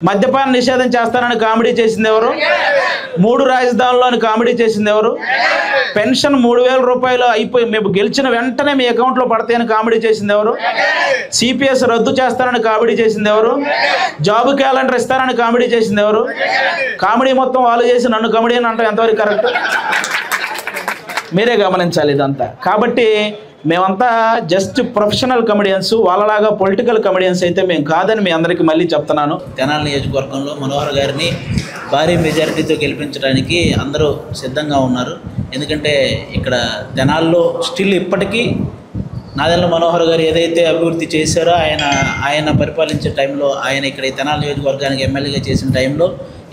మద్యపాన నిషేధం చేస్తానని కామెడీ చేసింది ఎవరు? 3 రాజధానుల్లోని కామెడీ చేసింది ఎవరు? పెన్షన్ 3000 రూపాయలు అయిపోయి మేము గెలిచిన వెంటనే మీ అకౌంట్లో పడతాయని కామెడీ చేసింది ఎవరు? సిపిఎస్ రద్దు చేస్తానని కామెడీ చేసింది ఎవరు? జాబ్ క్యాలెండర్ ఇస్తానని కామెడీ చేసింది ఎవరు? కామెడీ మొత్తం వాళ్ళు చేసి నన్ను కామెడీ అని అంటే ఎంతవరకు కరెక్ట్? మీరే గమనించాలి ఇదంతా. కాబట్టి మేమంతా జస్ట్ ప్రొఫెషనల్ కమెడియన్స్, వాళ్ళలాగా పొలిటికల్ కమెడియన్స్ అయితే మేము కాదని మీ అందరికీ మళ్ళీ చెప్తున్నాను. తెనాలి నియోజకవర్గంలో మనోహర్ గారిని భారీ మెజారిటీతో గెలిపించడానికి అందరూ సిద్ధంగా ఉన్నారు. ఎందుకంటే ఇక్కడ తెనాల్లో స్టిల్ ఇప్పటికీ నాదెళ్ల మనోహర్ గారు ఏదైతే అభివృద్ధి చేశారో ఆయన పరిపాలించే టైంలో, ఆయన ఇక్కడ ఈ తెనాలి నియోజకవర్గానికి ఎమ్మెల్యేగా చేసిన టైంలో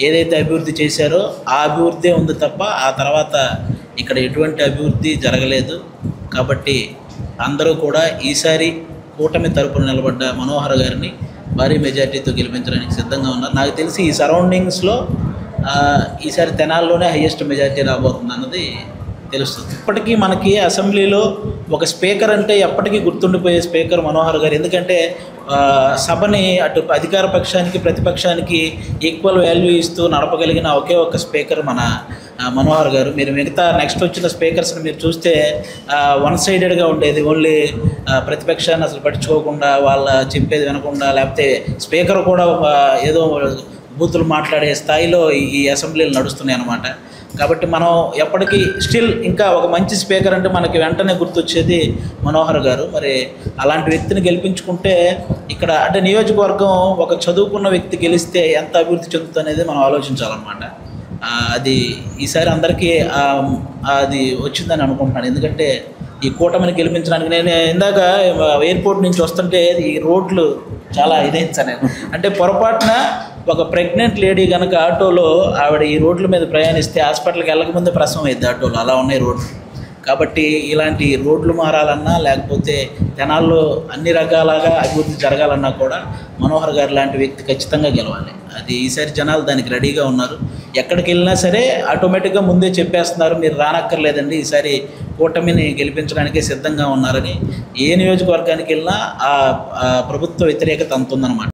ఏదైతే అభివృద్ధి చేశారో ఆ అభివృద్ధి ఉంది తప్ప ఆ తర్వాత ఇక్కడ ఎటువంటి అభివృద్ధి జరగలేదు. కాబట్టి అందరూ కూడా ఈసారి కూటమి తరపున నిలబడ్డ మనోహర్ గారిని భారీ మెజార్టీతో గెలిపించడానికి సిద్ధంగా ఉన్నారు. నాకు తెలిసి ఈ సరౌండింగ్స్లో ఈసారి తెనాల్లోనే హయ్యెస్ట్ మెజార్టీ రాబోతుంది అన్నది తెలుస్తుంది. ఇప్పటికీ మనకి అసెంబ్లీలో ఒక స్పీకర్ అంటే ఎప్పటికీ గుర్తుండిపోయే స్పీకర్ మనోహర్ గారు. ఎందుకంటే సభని అటు అధికార పక్షానికి ప్రతిపక్షానికి ఈక్వల్ వాల్యూ ఇస్తూ నడపగలిగిన ఒకే ఒక స్పీకర్ మన మనోహర్ గారు. మీరు మిగతా నెక్స్ట్ వచ్చిన స్పీకర్స్ని మీరు చూస్తే వన్ సైడెడ్గా ఉండేది. ఓన్లీ ప్రతిపక్షాన్ని అసలు పట్టించుకోకుండా, వాళ్ళ చెప్పేది వినకుండా, లేకపోతే స్పీకర్ కూడా ఏదో బూతులు మాట్లాడే స్థాయిలో ఈ అసెంబ్లీలు నడుస్తున్నాయి అన్నమాట. కాబట్టి మనం ఎప్పటికీ స్టిల్ ఇంకా ఒక మంచి స్పీకర్ అంటే మనకి వెంటనే గుర్తొచ్చేది మనోహర్ గారు. మరి అలాంటి వ్యక్తిని గెలిపించుకుంటే ఇక్కడ అంటే నియోజకవర్గం ఒక చదువుకున్న వ్యక్తి గెలిస్తే ఎంత అభివృద్ధి చెందుతుంది అనేది మనం ఆలోచించాలన్నమాట. అది ఈసారి అందరికీ అది వచ్చిందని అనుకుంటున్నాను. ఎందుకంటే ఈ కూటమిని గెలిపించడానికి నేను ఇందాక ఎయిర్పోర్ట్ నుంచి వస్తుంటే ఈ రోడ్లు చాలా ఇదైంచాను. అంటే పొరపాటున ఒక ప్రెగ్నెంట్ లేడీ కనుక ఆటోలో ఆవిడ ఈ రోడ్ల మీద ప్రయాణిస్తే హాస్పిటల్కి వెళ్ళకముందే ప్రసవం అయింది ఆటోలో, అలా ఉన్నాయి రోడ్లు. కాబట్టి ఇలాంటి రోడ్లు మారాలన్నా లేకపోతే తెనాల్లో అన్ని రకాలుగా అభివృద్ధి జరగాలన్నా కూడా మనోహర్ గారు లాంటి వ్యక్తి ఖచ్చితంగా గెలవాలి. అది ఈసారి జనాలు దానికి రెడీగా ఉన్నారు. ఎక్కడికి వెళ్ళినా సరే ఆటోమేటిక్గా ముందే చెప్పేస్తున్నారు, మీరు రానక్కర్లేదండి, ఈసారి కూటమిని గెలిపించడానికే సిద్ధంగా ఉన్నారని. ఏ నియోజకవర్గానికి వెళ్ళినా ఆ ప్రభుత్వ వ్యతిరేకత అంతుందన్నమాట.